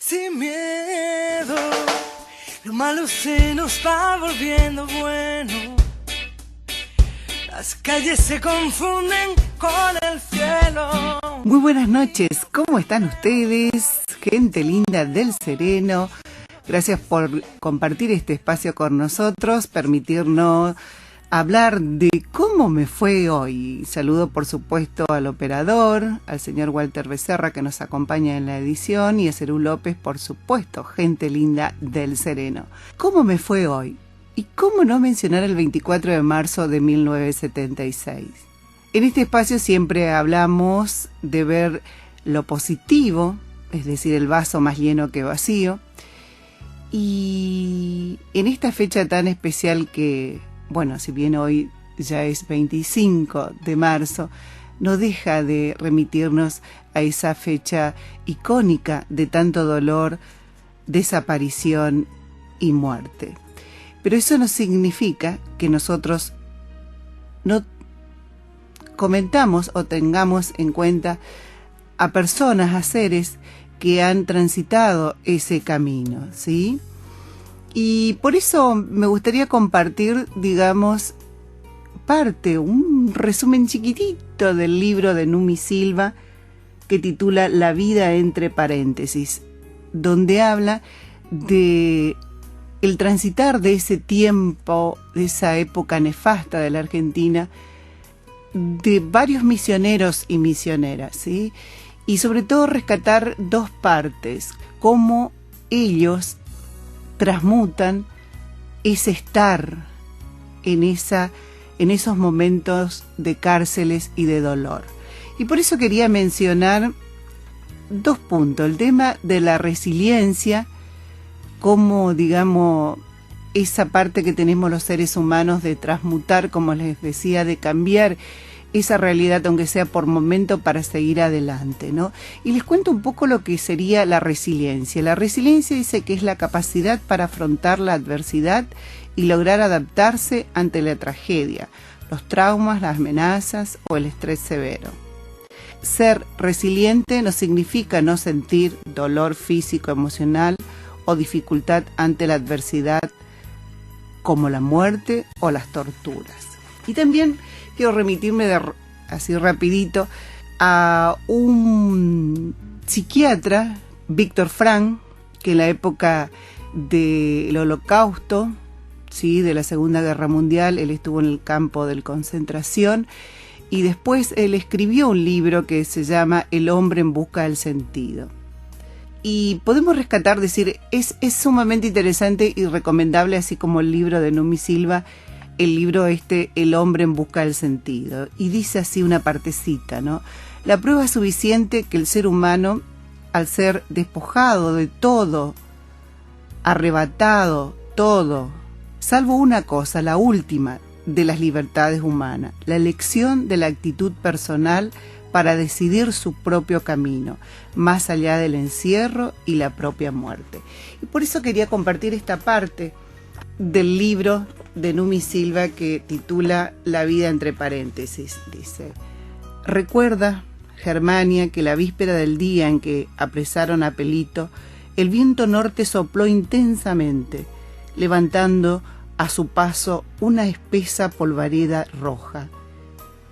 Sin miedo, lo malo se nos va volviendo bueno. Las calles se confunden con el cielo. Muy buenas noches, ¿cómo están ustedes? Gente linda del Sereno. Gracias por compartir este espacio con nosotros, permitirnos hablar de cómo me fue hoy. Saludo por supuesto al operador, al señor Walter Becerra que nos acompaña en la edición y a Cerú López, por supuesto, gente linda del Sereno. ¿Cómo me fue hoy? ¿Y cómo no mencionar el 24 de marzo de 1976? En este espacio siempre hablamos de ver lo positivo, es decir, el vaso más lleno que vacío. Y en esta fecha tan especial que, bueno, si bien hoy ya es 25 de marzo, no deja de remitirnos a esa fecha icónica de tanto dolor, desaparición y muerte. Pero eso no significa que nosotros no comentamos o tengamos en cuenta a personas, a seres que han transitado ese camino, ¿sí? Y por eso me gustaría compartir, digamos, un resumen chiquitito del libro de Numi Silva que titula La vida entre paréntesis, donde habla de el transitar de ese tiempo, de esa época nefasta de la Argentina, de varios misioneros y misioneras, ¿sí? Y sobre todo rescatar dos partes, cómo ellos transmutan ese estar en esos momentos de cárceles y de dolor. Y por eso quería mencionar dos puntos, el tema de la resiliencia, como digamos esa parte que tenemos los seres humanos de transmutar, como les decía, de cambiar esa realidad, aunque sea por momento, para seguir adelante, ¿no? Y les cuento un poco lo que sería la resiliencia. La resiliencia dice que es la capacidad para afrontar la adversidad y lograr adaptarse ante la tragedia, los traumas, las amenazas o el estrés severo. Ser resiliente no significa no sentir dolor físico, emocional o dificultad ante la adversidad como la muerte o las torturas. Y también quiero remitirme así rapidito a un psiquiatra, Víctor Frank, que en la época del Holocausto, ¿sí?, de la Segunda Guerra Mundial, él estuvo en el campo de concentración y después él escribió un libro que se llama El hombre en busca del sentido. Y podemos rescatar, decir, es sumamente interesante y recomendable, así como el libro de Numi Silva, el libro El hombre en busca del sentido. Y dice así una partecita, ¿no? La prueba es suficiente que el ser humano, al ser despojado de todo, arrebatado todo, salvo una cosa, la última de las libertades humanas, la elección de la actitud personal para decidir su propio camino, más allá del encierro y la propia muerte. Y por eso quería compartir esta parte del libro de Numi Silva que titula La vida entre paréntesis. Dice: recuerda, Germania, que la víspera del día en que apresaron a Pelito, el viento norte sopló intensamente, levantando a su paso una espesa polvareda roja.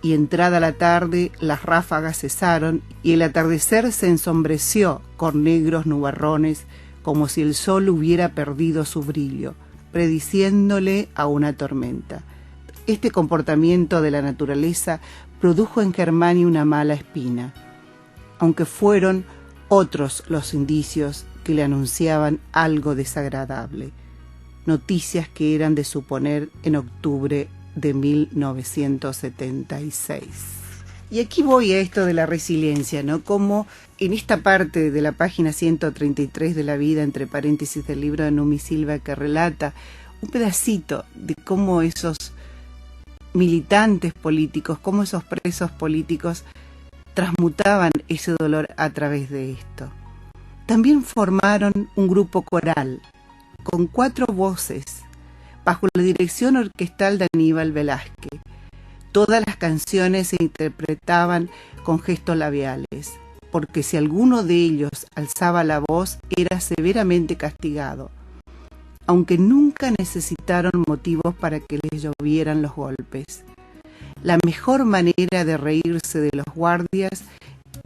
Y entrada la tarde, las ráfagas cesaron y el atardecer se ensombreció con negros nubarrones, como si el sol hubiera perdido su brillo, prediciéndole a una tormenta. Este comportamiento de la naturaleza produjo en Germania una mala espina, aunque fueron otros los indicios que le anunciaban algo desagradable, noticias que eran de suponer en octubre de 1976. Y aquí voy a esto de la resiliencia, ¿no? Como en esta parte de la página 133 de La vida entre paréntesis del libro de Numi Silva, que relata un pedacito de cómo esos militantes políticos, cómo esos presos políticos transmutaban ese dolor a través de esto. También formaron un grupo coral con 4 voces bajo la dirección orquestal de Aníbal Velázquez. Todas las canciones se interpretaban con gestos labiales. porque si alguno de ellos alzaba la voz era severamente castigado, aunque nunca necesitaron motivos para que les llovieran los golpes. La mejor manera de reírse de los guardias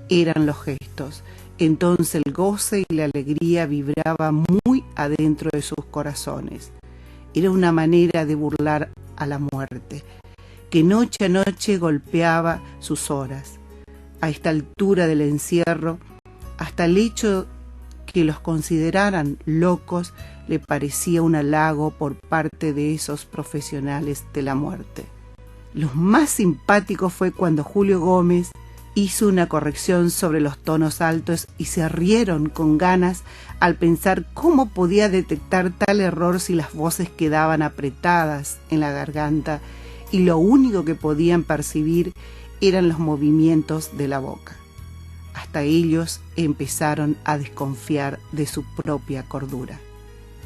eran los gestos. Entonces el goce y la alegría vibraba muy adentro de sus corazones. Era una manera de burlar a la muerte, que noche a noche golpeaba sus horas. A esta altura del encierro, hasta el hecho que los consideraran locos le parecía un halago por parte de esos profesionales de la muerte. Lo más simpático fue cuando Julio Gómez hizo una corrección sobre los tonos altos y se rieron con ganas al pensar cómo podía detectar tal error si las voces quedaban apretadas en la garganta y lo único que podían percibir eran los movimientos de la boca. Hasta ellos empezaron a desconfiar de su propia cordura.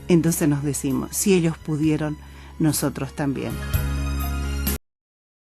Entonces nos decimos, si ellos pudieron, nosotros también.